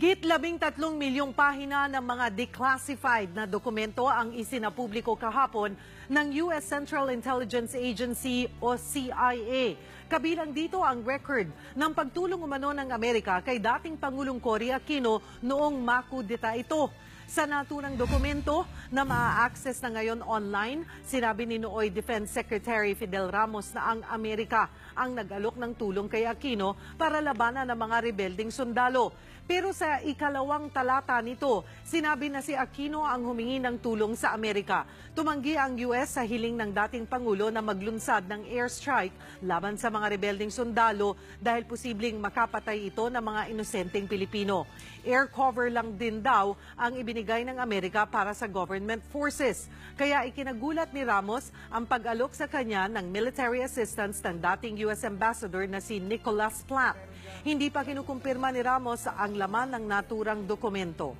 Higit 13 milyong pahina ng mga declassified na dokumento ang isinapubliko kahapon ng US Central Intelligence Agency o CIA. Kabilang dito ang record ng pagtulong umano ng Amerika kay dating Pangulong Cory Aquino noong makudeta ito. Sa naturang dokumento na maa-access na ngayon online, sinabi ni Nooy Defense Secretary Fidel Ramos na ang Amerika ang nag-alok ng tulong kay Aquino para labanan ng mga rebelding sundalo. Pero sa ikalawang talata nito, sinabi na si Aquino ang humingi ng tulong sa Amerika. Tumanggi ang US sa hiling ng dating Pangulo na maglunsad ng airstrike laban sa mga rebelding sundalo dahil posibleng makapatay ito ng mga inosenteng Pilipino. Air cover lang din daw ang ibinigay ng Amerika para sa government forces. Kaya ikinagulat ni Ramos ang pag-alok sa kanya ng military assistance ng dating US Ambassador na si Nicholas Platt. Hindi pa kinukumpirma ni Ramos ang laman ng naturang dokumento.